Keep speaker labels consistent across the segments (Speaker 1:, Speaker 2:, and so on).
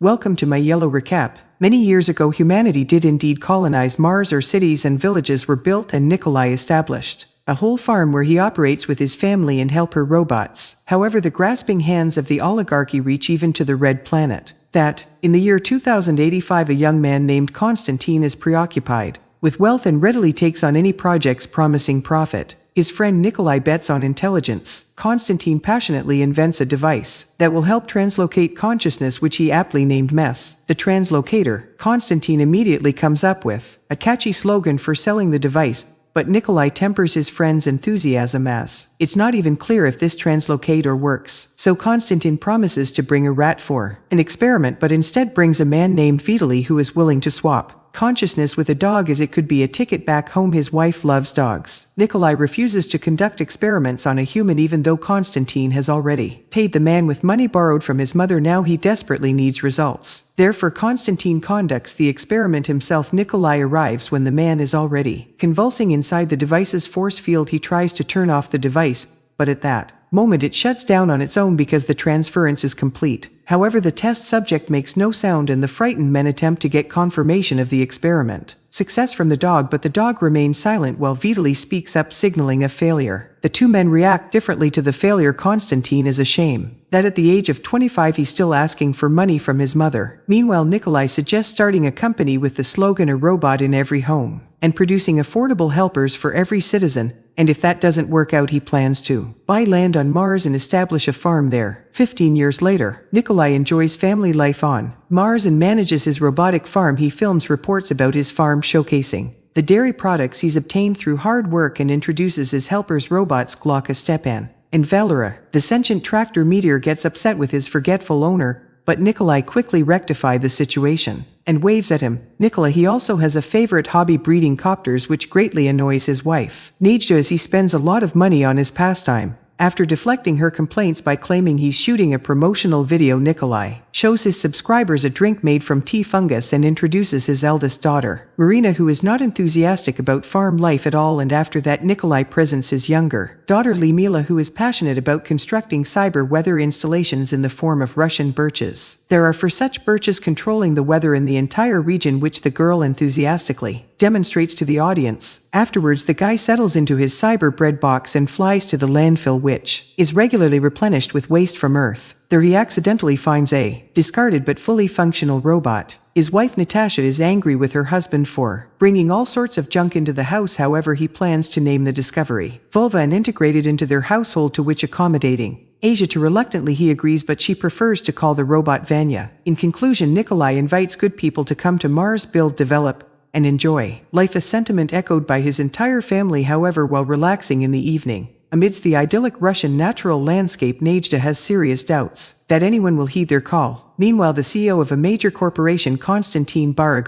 Speaker 1: Welcome to my yellow recap. Many years ago, humanity did indeed colonize Mars, or cities and villages were built, and Nikolai established a whole farm where he operates with his family and helper robots. However, the grasping hands of the oligarchy reach even to the red planet. That, in the year 2085, a young man named Constantine is preoccupied with wealth and readily takes on any projects promising profit. His friend Nikolai bets on intelligence. Constantine passionately invents a device that will help translocate consciousness, which he aptly named MESS. The translocator, Constantine immediately comes up with a catchy slogan for selling the device, but Nikolai tempers his friend's enthusiasm as it's not even clear if this translocator works. So Constantine promises to bring a rat for an experiment, but instead brings a man named Vitaly who is willing to swap consciousness with a dog, as it could be a ticket back home. His wife loves dogs. Nikolai refuses to conduct experiments on a human even though Constantine has already paid the man with money borrowed from his mother. Now he desperately needs results. Therefore Constantine conducts the experiment himself. Nikolai arrives when the man is already convulsing inside the device's force field. He tries to turn off the device, but at that moment it shuts down on its own because the transference is complete. However, the test subject makes no sound and the frightened men attempt to get confirmation of the experiment success from the dog, but the dog remains silent while Vitaly speaks up, signaling a failure. The two men react differently to the failure. Constantine is ashamed that at the age of 25 he's still asking for money from his mother. Meanwhile, Nikolai suggests starting a company with the slogan "a robot in every home" and producing affordable helpers for every citizen. And if that doesn't work out, he plans to buy land on Mars and establish a farm there. 15 years later, Nikolai enjoys family life on Mars and manages his robotic farm. He films reports about his farm showcasing the dairy products he's obtained through hard work and introduces his helpers robots Glocka, Stepan, and Valera. The sentient tractor Meteor gets upset with his forgetful owner, but Nikolai quickly rectifies the situation and waves at him. Nikolai, he also has a favorite hobby, breeding copters, which greatly annoys his wife Tage, as he spends a lot of money on his pastime. After deflecting her complaints by claiming he's shooting a promotional video, Nikolai shows his subscribers a drink made from tea fungus and introduces his eldest daughter, Marina, who is not enthusiastic about farm life at all. And after that, Nikolai presents his younger daughter, Lyudmila, who is passionate about constructing cyber weather installations in the form of Russian birches. There are for such birches controlling the weather in the entire region, which the girl enthusiastically demonstrates to the audience. Afterwards, the guy settles into his cyber bread box and flies to the landfill, which is regularly replenished with waste from Earth. There he accidentally finds a discarded but fully functional robot. His wife Natasha is angry with her husband for bringing all sorts of junk into the house. However, he plans to name the discovery Vulva and integrate it into their household, to which accommodating Asia to reluctantly he agrees, but she prefers to call the robot Vanya. In conclusion, Nikolai invites good people to come to Mars, build, develop, and enjoy life, a sentiment echoed by his entire family. However, while relaxing in the evening amidst the idyllic Russian natural landscape, Tage has serious doubts that anyone will heed their call. Meanwhile, the CEO of a major corporation, Konstantin Bara,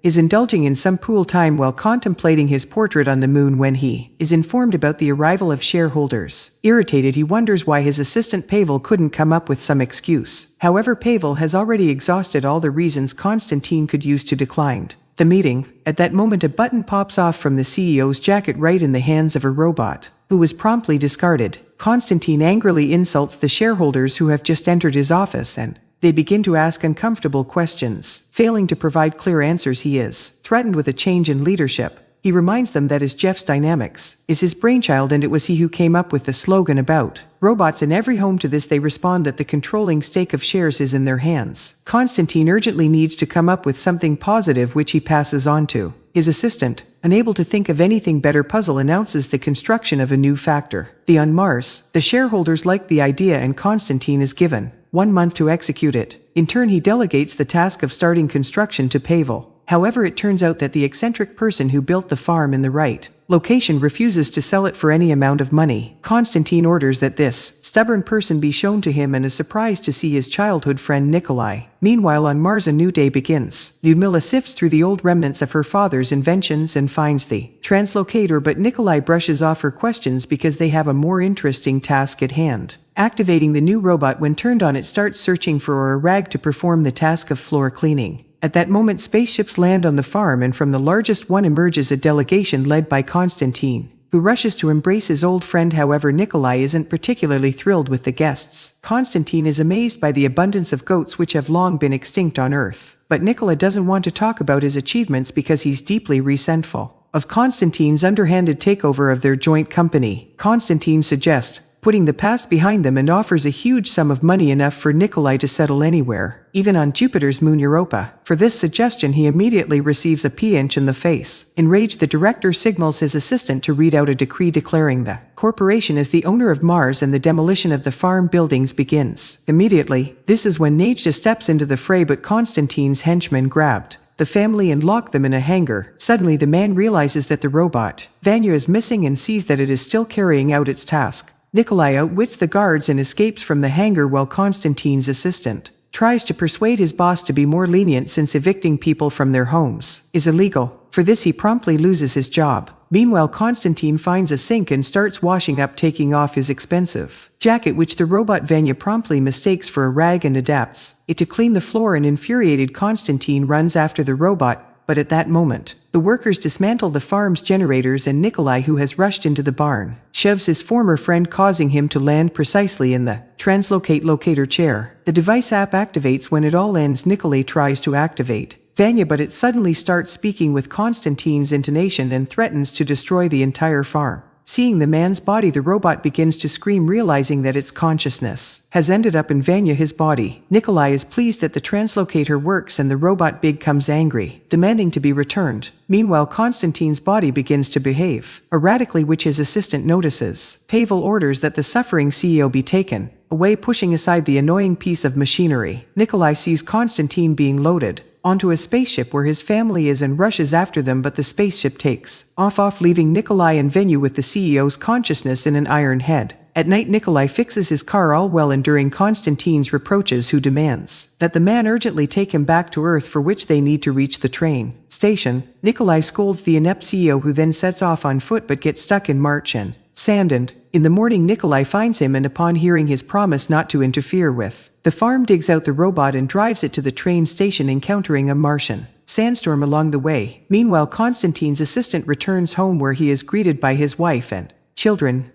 Speaker 1: is indulging in some pool time while contemplating his portrait on the moon when he is informed about the arrival of shareholders. Irritated, he wonders why his assistant Pavel couldn't come up with some excuse. However, Pavel has already exhausted all the reasons Konstantin could use to decline the meeting. At that moment, a button pops off from the CEO's jacket right in the hands of a robot, who was promptly discarded. Constantine angrily insults the shareholders who have just entered his office, and they begin to ask uncomfortable questions. Failing to provide clear answers, he is threatened with a change in leadership. He reminds them that Jeff's Dynamics is his brainchild, and it was he who came up with the slogan about robots in every home. To this they respond that the controlling stake of shares is in their hands. Constantine urgently needs to come up with something positive, which he passes on to his assistant. Unable to think of anything better, Puzzle announces the construction of a new factory on Mars. The shareholders like the idea, and Constantine is given 1 month to execute it. In turn, he delegates the task of starting construction to Pavel. However, it turns out that the eccentric person who built the farm in the right location refuses to sell it for any amount of money. Constantine orders that this stubborn person be shown to him and is surprised to see his childhood friend Nikolai. Meanwhile, on Mars, a new day begins. Lyudmila sifts through the old remnants of her father's inventions and finds the translocator, but Nikolai brushes off her questions because they have a more interesting task at hand. Activating the new robot, when turned on, it starts searching for a rag to perform the task of floor cleaning. At that moment, spaceships land on the farm, and from the largest one emerges a delegation led by Constantine. who rushes to embrace his old friend. However, Nikolai isn't particularly thrilled with the guests. Konstantin is amazed by the abundance of goats which have long been extinct on Earth. But Nikolai doesn't want to talk about his achievements because he's deeply resentful of Konstantin's underhanded takeover of their joint company. Konstantin suggests putting the past behind them and offers a huge sum of money, enough for Nikolai to settle anywhere, even on Jupiter's moon Europa. For this suggestion, he immediately receives a pinch in the face. Enraged, the director signals his assistant to read out a decree declaring the corporation as the owner of Mars, and the demolition of the farm buildings begins. Immediately, this is when Tage steps into the fray, but Konstantin's henchmen grabbed the family and lock them in a hangar. Suddenly, the man realizes that the robot, Vanya, is missing and sees that it is still carrying out its task. Nikolai outwits the guards and escapes from the hangar, while Konstantin's assistant tries to persuade his boss to be more lenient, since evicting people from their homes is illegal. For this, he promptly loses his job. Meanwhile, Konstantin finds a sink and starts washing up, taking off his expensive jacket, which the robot Vanya promptly mistakes for a rag and adapts it to clean the floor. An infuriated Konstantin runs after the robot, but at that moment, the workers dismantle the farm's generators, and Nikolai, who has rushed into the barn, shoves his former friend, causing him to land precisely in the translocate locator chair. The device app activates when it all ends. Nikolai tries to activate Vanya, but it suddenly starts speaking with Konstantin's intonation and threatens to destroy the entire farm. Seeing the man's body, the robot begins to scream, realizing that its consciousness has ended up in Vanya, his body. Nikolai is pleased that the translocator works, and the robot becomes angry, demanding to be returned. Meanwhile, Konstantin's body begins to behave erratically, which his assistant notices. Pavel orders that the suffering CEO be taken away, pushing aside the annoying piece of machinery. Nikolai sees Konstantin being loaded onto a spaceship where his family is and rushes after them, but the spaceship takes off, leaving Nikolai and Venya with the CEO's consciousness in an iron head. At night, Nikolai fixes his car, all well enduring Konstantin's reproaches, who demands that the man urgently take him back to Earth, for which they need to reach the train station. Nikolai scolds the inept CEO, who then sets off on foot but gets stuck in marsh and sand. And in the morning, Nikolai finds him, and upon hearing his promise not to interfere with the farm, digs out the robot and drives it to the train station, encountering a Martian sandstorm along the way. Meanwhile, Konstantin's assistant returns home, where he is greeted by his wife and children.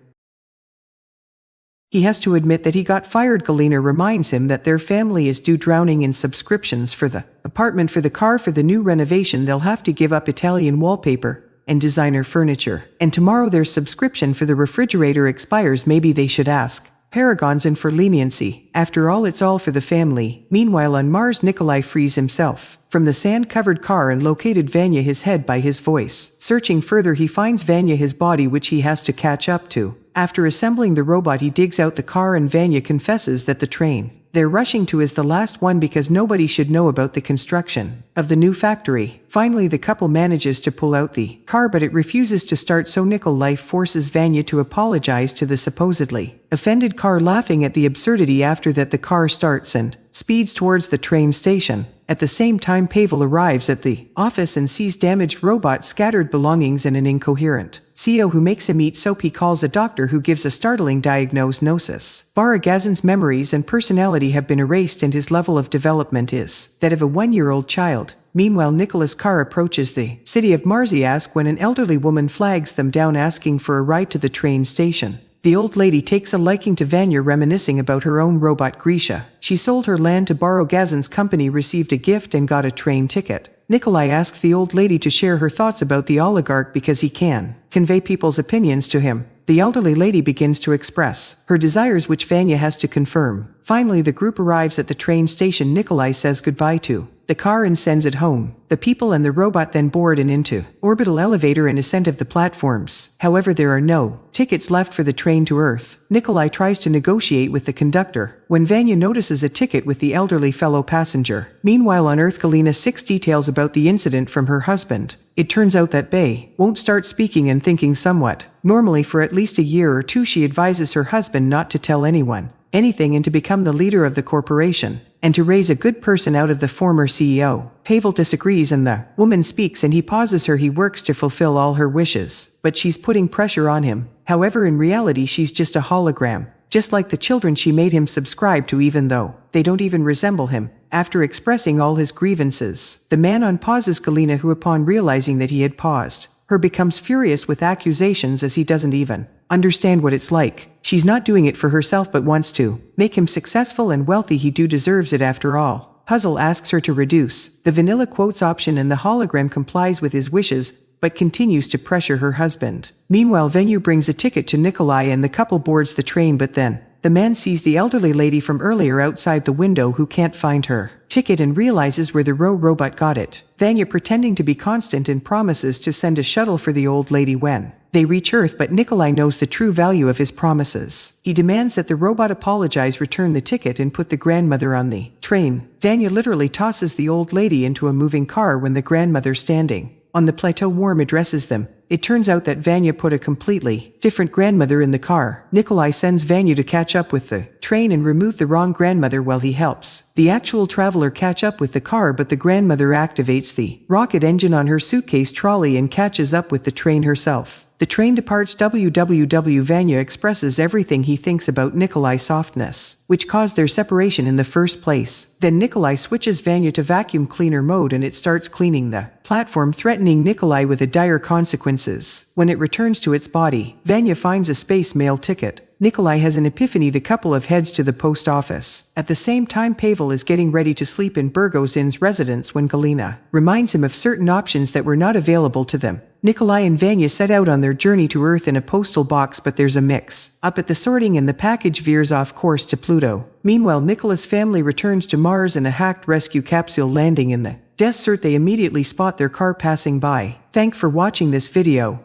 Speaker 1: He has to admit that he got fired. Galina reminds him that their family is due drowning in subscriptions for the apartment, for the car, for the new renovation. They'll have to give up Italian wallpaper and designer furniture. And tomorrow their subscription for the refrigerator expires. Maybe they should ask paragons in for leniency. After all, it's all for the family. Meanwhile, on Mars, Nikolai frees himself from the sand-covered car and located Vanya, his head, by his voice. Searching further, he finds Vanya, his body, which he has to catch up to. After assembling the robot, he digs out the car, and Vanya confesses that the train they're rushing to is the last one, because nobody should know about the construction of the new factory. Finally, the couple manages to pull out the car, but it refuses to start, so Nikolai forces Vanya to apologize to the supposedly offended car, laughing at the absurdity. After that, the car starts and speeds towards the train station. At the same time, Pavel arrives at the office and sees damaged robots, scattered belongings, and an incoherent CEO who makes him eat soap. He calls a doctor, who gives a startling diagnosis. Baragazin's memories and personality have been erased, and his level of development is that of a 1-year-old child. Meanwhile, Nicholas' car approaches the city of Marziask when an elderly woman flags them down, asking for a ride to the train station. The old lady takes a liking to Vanya, reminiscing about her own robot Grisha. She sold her land to Baragazin's company, received a gift, and got a train ticket. Nikolai asks the old lady to share her thoughts about the oligarch because he can convey people's opinions to him. The elderly lady begins to express her desires, which Vanya has to confirm. Finally, the group arrives at the train station. Nikolai says goodbye to the car and sends it home. The people and the robot then board an into orbital elevator and ascend of the platforms. However, there are no tickets left for the train to Earth. Nikolai tries to negotiate with the conductor when Vanya notices a ticket with the elderly fellow passenger. Meanwhile, on Earth, Galina seeks details about the incident from her husband. It turns out that Bay won't start speaking and thinking somewhat normally for at least a year or two. She advises her husband not to tell anyone anything and to become the leader of the corporation, and to raise a good person out of the former CEO. Pavel disagrees, and the woman speaks, and he pauses her. He works to fulfill all her wishes, but she's putting pressure on him. However, in reality, she's just a hologram, just like the children she made him subscribe to, even though they don't even resemble him. After expressing all his grievances, the man unpauses Galina, who, upon realizing that he had paused Her becomes furious with accusations as he doesn't even understand what it's like. She's not doing it for herself but wants to make him successful and wealthy. He deserves it after all. Puzzle asks her to reduce the vanilla quotes option and the hologram complies with his wishes, but continues to pressure her husband. Meanwhile, Venue brings a ticket to Nikolai and the couple boards the train, but then the man sees the elderly lady from earlier outside the window who can't find her ticket and realizes where the robot got it. Vanya pretending to be constant and promises to send a shuttle for the old lady when they reach Earth, but Nikolai knows the true value of his promises. He demands that the robot apologize, return the ticket, and put the grandmother on the train. Vanya literally tosses the old lady into a moving car when the grandmother standing on the plateau warm addresses them. It turns out that Vanya put a completely different grandmother in the car. Nikolai sends Vanya to catch up with the train and remove the wrong grandmother while he helps the actual traveler catch up with the car, but the grandmother activates the rocket engine on her suitcase trolley and catches up with the train herself. The train departs. Vanya expresses everything he thinks about Nikolai's softness, which caused their separation in the first place. Then Nikolai switches Vanya to vacuum cleaner mode and it starts cleaning the platform, threatening Nikolai with dire consequences. When it returns to its body, Vanya finds a space mail ticket. Nikolai has an epiphany. The couple heads to the post office. At the same time, Pavel is getting ready to sleep in Burgosin's residence when Galina reminds him of certain options that were not available to them. Nikolai and Vanya set out on their journey to Earth in a postal box, but there's a mix-up at the sorting and the package veers off course to Pluto. Meanwhile, Nicholas' family returns to Mars in a hacked rescue capsule. Landing in the desert, they immediately spot their car passing by. Thanks for watching this video.